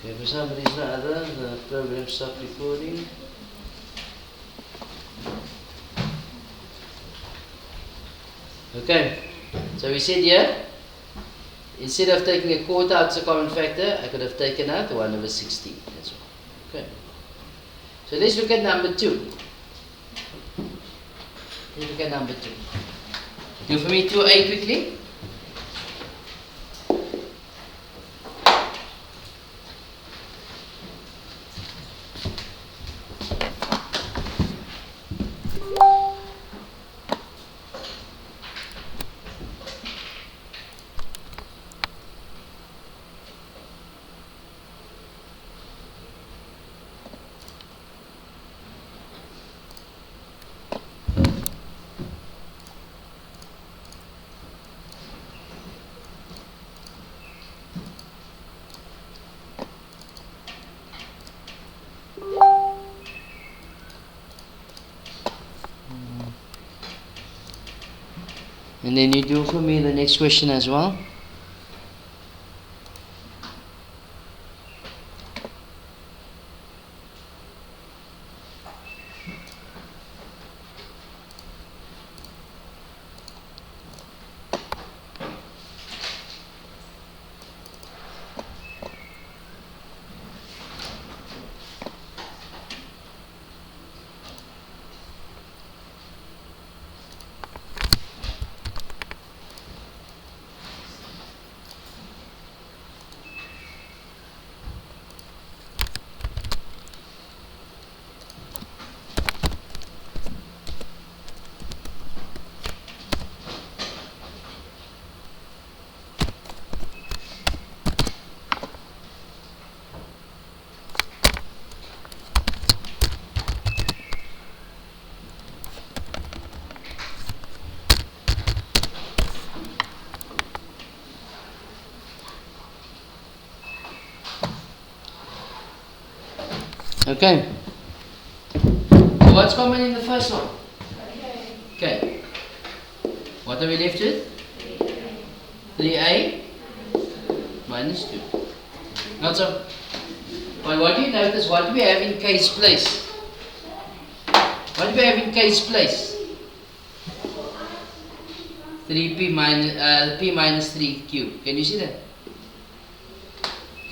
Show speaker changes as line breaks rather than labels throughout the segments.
Okay, for some reason or other, the program stopped recording. Okay, so we said here, instead of taking a quarter out as a common factor, I could have taken out 1 over 16 as well. Okay, so let's look at number 2. Let's look at number 2. Do for me 2a quickly. And then you do for me the next question as well. Okay. So what's common in the first one? Okay. What are we left with? 3a minus 2. Not so. But what do you notice? What do we have in k's place? What do we have in k's place? 3p minus p minus 3q. Can you see that?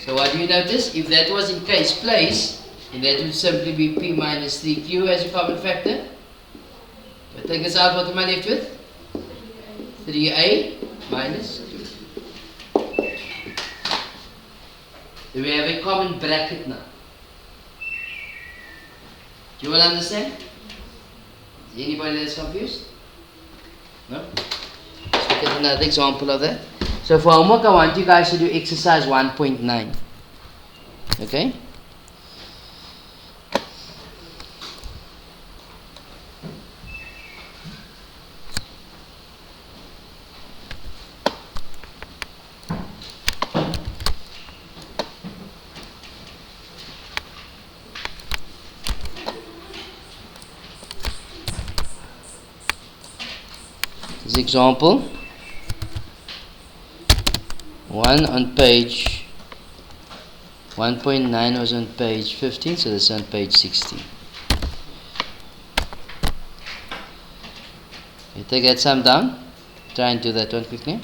So what do you notice? If that was in k's place, then that would simply be p minus 3q as a common factor. But take this out, what am I left with? 3a minus 2. Do we have a common bracket now? Do you all understand? Is anybody that's confused? No? Let's look at another example of that. So for homework, I want you guys to do exercise 1.9. Okay? This example 1 on page 1.9 was on page 15, so this is on page 16. You take that sum down. Try and do that one quickly.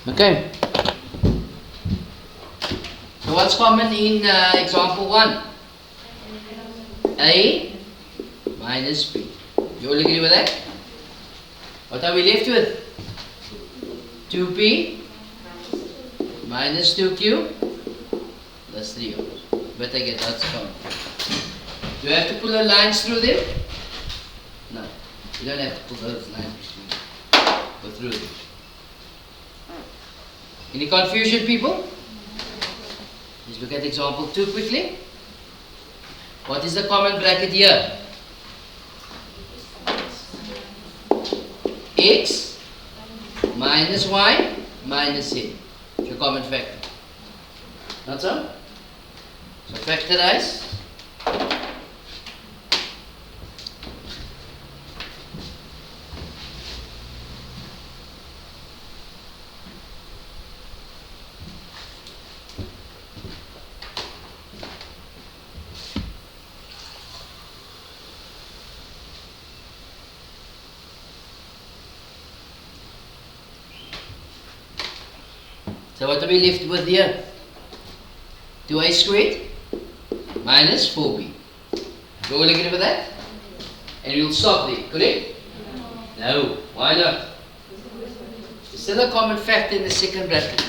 Okay. So what's common in example 1? A minus B. You all agree with that? What are we left with? 2P minus 2Q plus 3O. But I get that's common. Do you have to pull the lines through them? No. You don't have to pull those lines go through them. Any confusion, people? Let's look at example 2 quickly. What is the common bracket here? X minus Y minus Z. It's your common factor. Not so? So factorize. So what are we left with here? 2a squared minus 4b. You all agree with that? And we'll stop there, correct? No. Why not? There's still a common factor in the second bracket.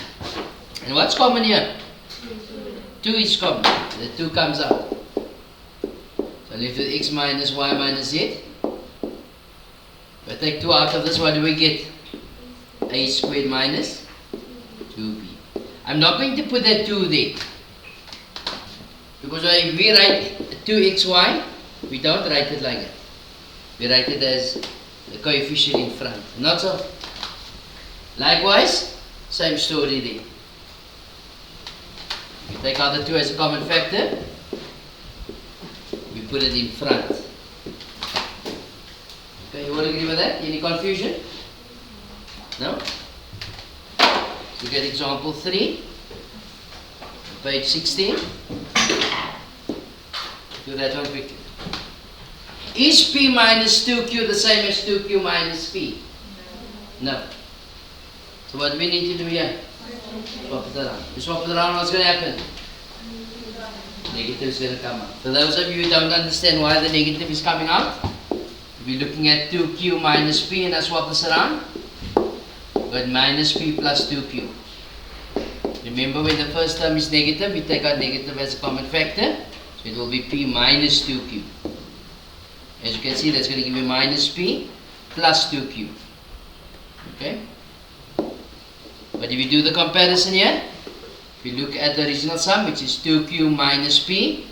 And what's common here? 2 is common. The 2 comes out. So left with x minus y minus z. If I take 2 out of this, what do we get? A squared minus 2b. I'm not going to put that 2 there. Because when we write 2xy, we don't write it like that. We write it as the coefficient in front. Not so. Likewise, same story there. We take out the 2 as a common factor. We put it in front. Okay, you all agree with that? Any confusion? No? Look at example 3, page 16. Do that one quickly. Is P minus 2Q the same as 2Q minus P? No. So what do we need to do here? Swap it around. You swap it around, what's going to happen? Negative is going to come out. For those of you who don't understand why the negative is coming out, we're looking at 2Q minus P and I swap this around. But minus P plus 2Q. Remember, when the first term is negative, we take out negative as a common factor. So it will be P minus 2Q. As you can see, that's going to give you minus P plus 2Q. Okay? But if you do the comparison here, if you look at the original sum, which is 2Q minus P,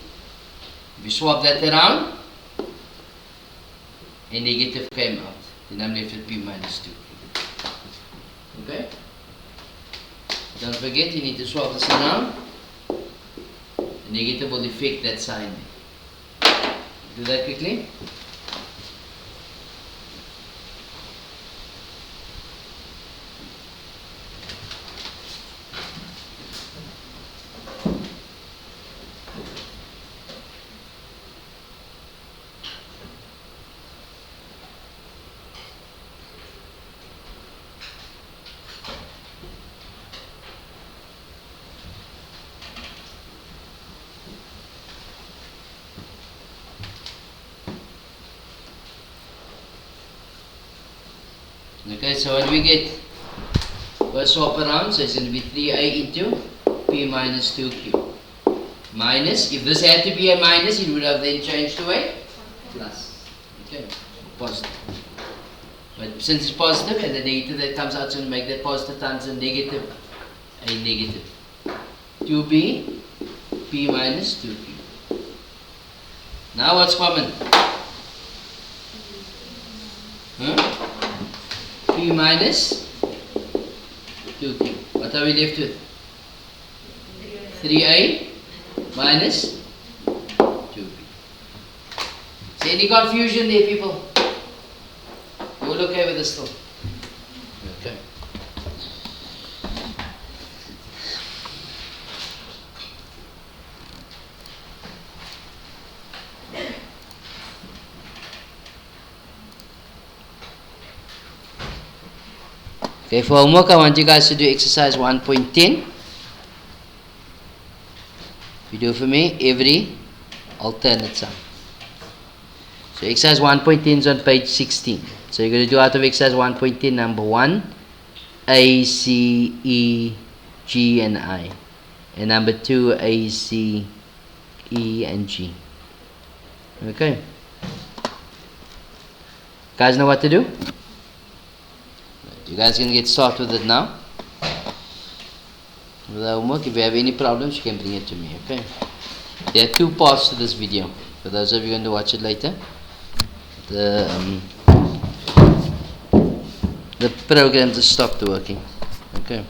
if you swap that around, a negative came out. Then I'm left with P minus 2Q. Okay? Don't forget, you need to swap this around. The negative will affect that sign. Do that quickly. Okay, so what do we get? First swap around, so it's going to be 3a into P minus 2Q. Minus, if this had to be a minus, it would have then changed to a plus. Okay, positive. But since it's positive and the negative that comes out, so make that positive times a negative. 2b, P minus 2Q. Now what's common? P minus 2Q. What are we left with? 3a minus 2b. Is there any confusion there, people? You all okay with this still? Okay. Okay, for homework I want you guys to do exercise 1.10. You do for me every alternate sum. So exercise 1.10 is on page 16. So you're going to do out of exercise 1.10 number 1, A, C, E, G and I. And number 2, A, C, E and G. Okay. Guys know what to do? You guys can get started with it now. With the homework, if you have any problems, you can bring it to me, okay? There are 2 parts to this video. For those of you going to watch it later, the program just stopped working, okay?